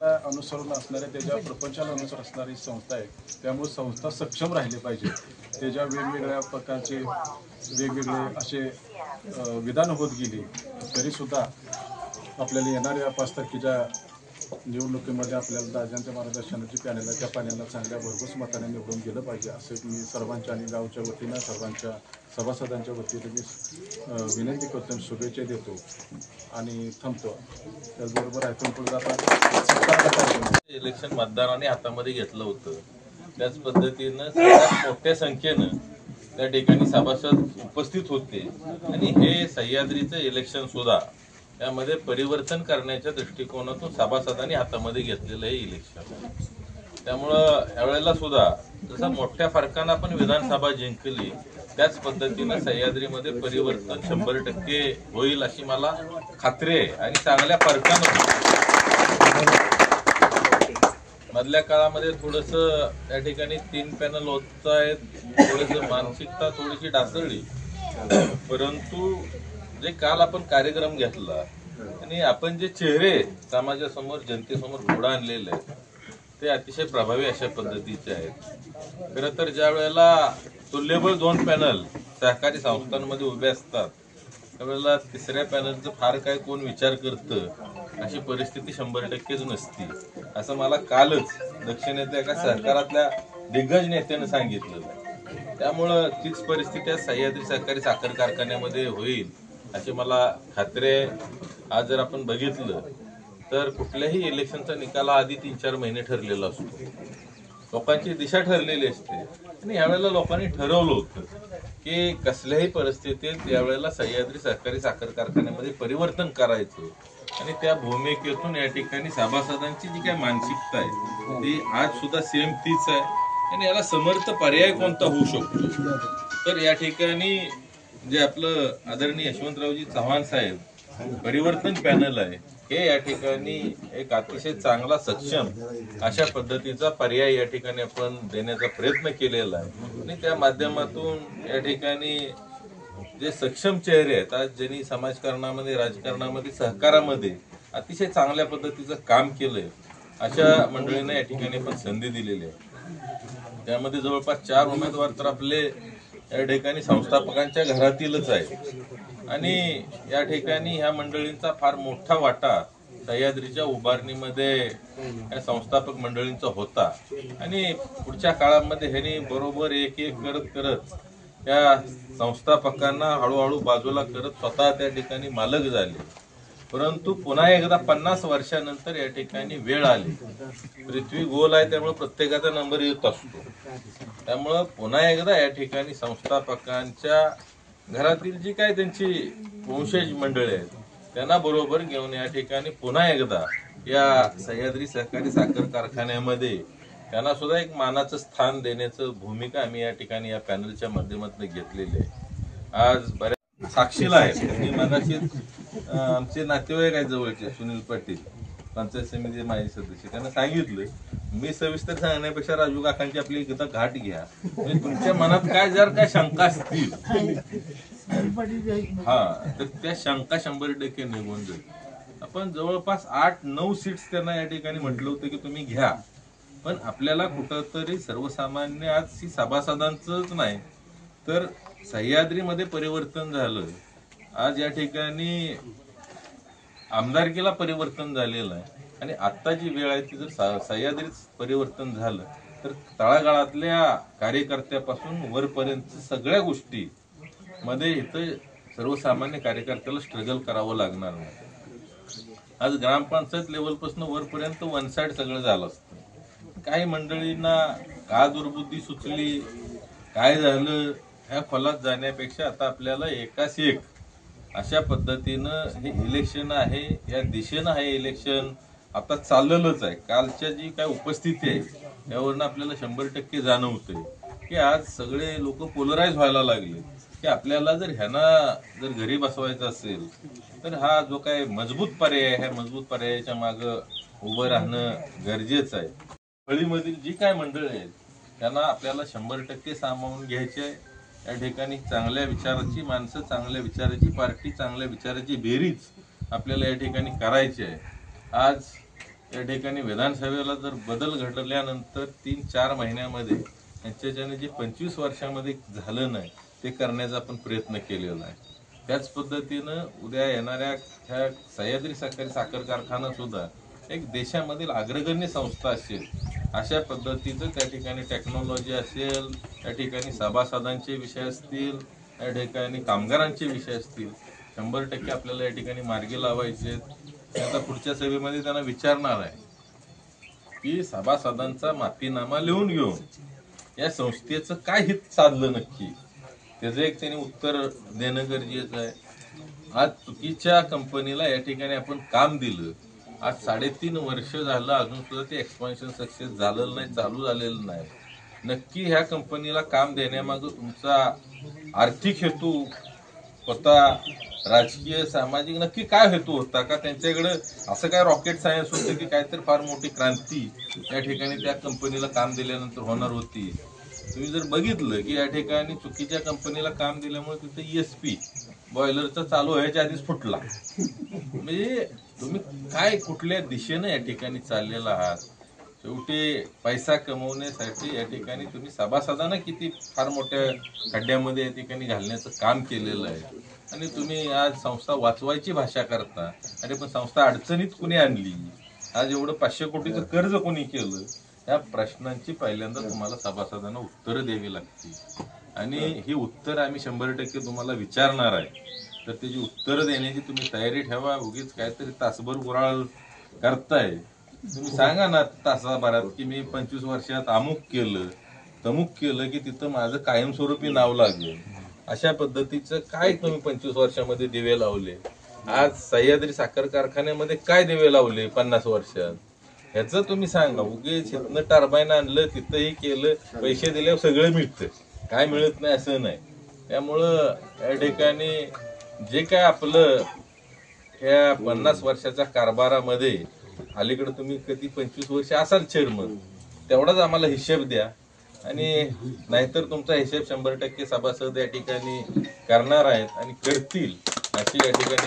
अनुसरून असणाऱ्या त्याच्या प्रपंचाला अनुसर असणारी संस्था आहे। त्यामुळे संस्था सक्षम राहिली पाहिजे। त्याच्या वेगवेगळ्या प्रकारचे वेगवेगळे असे विधान होत गेली तरीसुद्धा आपल्याला येणाऱ्या 5 तारखेच्या निवडणुकीमध्ये आपल्याला दादांच्या मार्गदर्शनाची पॅनल आहे, त्या पॅनलला चांगल्या भरघोस मताने निवडून गेलं पाहिजे असं मी सर्वांच्या आणि गावच्या वतीनं सर्वांच्या सभासदांच्या वतीनं मी विनंती करतो, शुभेच्छा देतो आणि थांबतो। त्याचबरोबर इथून पुढे आता इलेक्शन मतदारांनी हातामध्ये घेतलं होतं, त्याच पद्धतीनं सगळ्यात मोठ्या संख्येनं त्या ठिकाणी सभासद उपस्थित होते आणि हे सह्याद्रीचं इलेक्शन सुद्धा त्यामध्ये परिवर्तन करण्याच्या दृष्टिकोनातून सभासदांनी हातामध्ये घेतलेलं हे इलेक्शन। त्यामुळं यावेळेला सुद्धा जसं मोठ्या फरकानं आपण विधानसभा जिंकली त्याच पद्धतीनं सह्याद्रीमध्ये परिवर्तन 100% होईल अशी मला खात्री आहे आणि चांगल्या फरकानं मधल्या काळामध्ये थोडंसं त्या ठिकाणी 3 पॅनल होत आहेत, थोडंसं मानसिकता थोडीशी ढासळली, परंतु जे काल आपण कार्यक्रम घेतला आणि आपण जे चेहरे समाजासमोर जनतेसमोर पुढे आणलेले आहेत ते अतिशय प्रभावी अशा पद्धतीचे आहेत। खरं तर ज्या वेळेला तुल्यबळ 2 पॅनल सहकारी संस्थांमध्ये उभे असतात त्यावेळेला तिसऱ्या पॅनलचं फार काय कोण विचार करतं अशी परिस्थिती 100%च नसती असं मला कालच दक्षिणेतल्या एका सहकारातल्या दिग्गज नेत्यानं सांगितलं। त्यामुळं तीच परिस्थिती सह्याद्री सहकारी साखर कारखान्यामध्ये होईल अशी मला खात्री आहे। आज जर आपण बघितलं तर कुठल्याही इलेक्शनचा निकाल आधी 3-4 महिने ठरलेला असतो, लोकांची दिशा ठरलेली असते आणि यावेळेला लोकांनी ठरवलं होतं की कसल्याही परिस्थितीत यावेळेला सह्याद्री सहकारी साखर कारखान्यामध्ये परिवर्तन करायचं आणि त्या भूमिकेतून या ठिकाणी सभासदांची जी काही मानसिकता आहे ती आज सुद्धा सेम तीच आहे आणि याला समर्थ पर्याय कोणता होऊ शकतो तर या ठिकाणी जे आपलं आदरणीय यशवंतरावजी चव्हाण साहेब परिवर्तन पॅनल आहे हे या ठिकाणी एक अतिशय चांगला सक्षम अशा पद्धतीचा पर्याय या ठिकाणी आपण देण्याचा प्रयत्न केलेला आहे आणि त्या माध्यमातून या ठिकाणी जे सक्षम चेहरे आहेत आज ज्यांनी समाजकारणामध्ये राजकारणामध्ये सहकारामध्ये अतिशय चांगल्या पद्धतीचं काम केलंय अशा मंडळींना या ठिकाणी पण संधी दिलेली आहे। त्यामध्ये जवळपास 4 उमेदवार तर आपले या ठिकाणी संस्थापकांच्या घरातीलच आहेत आणि या ठिकाणी ह्या मंडळींचा फार मोठा वाटा सह्याद्रीच्या उभारणीमध्ये या संस्थापक मंडळींचा होता आणि पुढच्या काळामध्ये ह्यांनी बरोबर एक करत करत या संस्थापकांना हळूहळू बाजूला करत स्वतः त्या ठिकाणी मालक झाले। परंतु पुन्हा एकदा 50 वर्षानंतर या ठिकाणी वेळ आली, पृथ्वी गोल आहे त्यामुळे प्रत्येकाचा नंबर येत असतो, त्यामुळं पुन्हा एकदा या ठिकाणी संस्थापकांच्या घरातील जी काय त्यांची वंशज मंडळी आहेत त्यांना बरोबर घेऊन या ठिकाणी पुन्हा एकदा या सह्याद्री सहकारी साखर कारखान्यामध्ये त्यांना सुद्धा एक मानाचं स्थान देण्याचं भूमिका आम्ही या ठिकाणी या पॅनलच्या माध्यमातून घेतलेली आहे। आज बऱ्याच साक्षीला आहे मगाशी आमचे नातेवाईक आहेत जवळचे सुनील पाटील पंचायत समिती माजी सदस्य त्यांना सांगितलं मी सविस्तर सांगण्यापेक्षा राजू काकांची आपली एकदा घाट घ्या म्हणजे तुमच्या मनात काय जर काय शंका असतील तर त्या शंका 100% निघून जाईल। आपण जवळपास 8-9 सीट्स त्यांना या ठिकाणी म्हटलं होतं की तुम्ही घ्या, पण आपल्याला कुठंतरी सर्वसामान्य आज सभासदांचंच नाही तर सह्याद्रीमध्ये परिवर्तन झालं। आज या ठिकाणी आमदारकीला परिवर्तन झालेलं आहे आणि आता जी वेळ आहे ती जर सह्याद्रीत परिवर्तन झालं तर तळागाळातल्या कार्यकर्त्यापासून वरपर्यंत सगळ्या गोष्टी मध्ये इथं सर्वसामान्य कार्यकर्त्याला स्ट्रगल करावं लागणार नाही। आज ग्रामपंचायत लेवलपासून वरपर्यंत वन साइड सगळं झालं असतं। काही मंडळींना का दुर्बुद्धी सुचली काय झालं ह्या खोलात जाण्यापेक्षा आता आपल्याला एकाच एक अशा पद्धतीनं हे इलेक्शन आहे या दिशेनं हे इलेक्शन आता चाललेलंच आहे। कालच्या जी काय उपस्थिती आहे त्यावरनं आपल्याला 100% जाणवतंय की आज सगळे लोक पोलराइज व्हायला लागले की आपल्याला जर ह्यांना जर घरी बसवायचं असेल तर हा जो काय मजबूत पर्याय आहे ह्या मजबूत पर्यायाच्या मागं उभं राहणं गरजेचं आहे। फळीमधील जी काय मंडळी आहेत त्यांना आपल्याला 100% सामावून घ्यायचे आहे। या ठिकाणी चांगल्या विचाराची माणसं चांगल्या विचाराची पार्टी चांगल्या विचाराची बेरीज आपल्याला या ठिकाणी करायची आहे। आज या ठिकाणी विधानसभेला जर बदल घडल्यानंतर 3-4 महिन्यामध्ये यांच्याच्याने जे 25 वर्षामध्ये झालं नाही ते करण्याचा आपण प्रयत्न केलेला आहे. त्याच पद्धतीनं उद्या येणाऱ्या ह्या सह्याद्री सहकारी साखर कारखाना सुद्धा एक देशामधील अग्रगण्य संस्था असेल अशा पद्धतीचं त्या ठिकाणी टेक्नॉलॉजी असेल, त्या ठिकाणी सभासदांचे विषय असतील, या ठिकाणी कामगारांचे विषय असतील, 100% आपल्याला या ठिकाणी मार्गी लावायचे. आता पुढच्या सभेमध्ये त्यांना विचारणार आहे की सभासदांचा माफीनामा लिहून घेऊन या संस्थेचं काय हित साधलं नक्की, त्याचं एक त्यांनी उत्तर देणं गरजेचं आहे. आज चुकीच्या कंपनीला या ठिकाणी आपण काम दिलं, आज 3.5 वर्ष झालं अजून सुद्धा ते एक्सपान्शन सक्सेस झालेलं नाही, चालू झालेलं नाही. नक्की ह्या कंपनीला काम देण्यामागं तुमचा आर्थिक हेतू होता, राजकीय सामाजिक नक्की काय हेतू होता का? त्यांच्याकडे असं काय रॉकेट सायन्स होतं की काहीतरी फार मोठी क्रांती या ठिकाणी त्या कंपनीला काम दिल्यानंतर होणार होती? तुम्ही जर बघितलं की या ठिकाणी चुकीच्या कंपनीला काम दिल्यामुळे तिथे ESP बॉयलरचा चालू व्हायच्या आधीच फुटला. म्हणजे तुम्ही काय कुठल्या दिशेनं या ठिकाणी चाललेला आहात? शेवटी पैसा कमवण्यासाठी या ठिकाणी तुम्ही सभासदांना किती फार मोठ्या खड्ड्यामध्ये या ठिकाणी घालण्याचं काम केलेलं आहे आणि तुम्ही आज संस्था वाचवायची भाषा करता. अरे पण संस्था अडचणीत कुणी आणली? आज एवढं 500 कोटीचं कर्ज कोणी केलं? या प्रश्नांची पहिल्यांदा तुम्हाला सभासदांना उत्तरं द्यावी लागतील आणि ही उत्तर आम्ही 100% तुम्हाला विचारणार आहे. तर त्याची उत्तरं देण्याची तुम्ही तयारी ठेवा. उगीच काहीतरी तासभर गुराळ करताय. तुम्ही सांगा ना तासाभरात की मी 25 वर्षात अमुक केलं तमुक केलं की तिथं माझं कायमस्वरूपी नाव लागेल. अशा पद्धतीचं काय तुम्ही 25 वर्षामध्ये दिवे लावले? आज सह्याद्री साखर कारखान्यामध्ये काय दिवे लावले 50 वर्षात? ह्याचं तुम्ही सांगा. उगीच इथनं टर्बाईन आणलं, तिथंही केलं, पैसे दिल्यावर सगळं मिळतं, काय मिळत नाही असं नाही. त्यामुळं या ठिकाणी जे काय आपलं ह्या 50 वर्षाच्या कारभारामध्ये अलीकडे तुम्ही कधी 25 वर्ष असाल चेअरमन, तेवढाच आम्हाला हिशेब द्या आणि नाहीतर तुमचा हिशेब 100% सभासद या ठिकाणी करणार आहेत आणि करतील अशी या ठिकाणी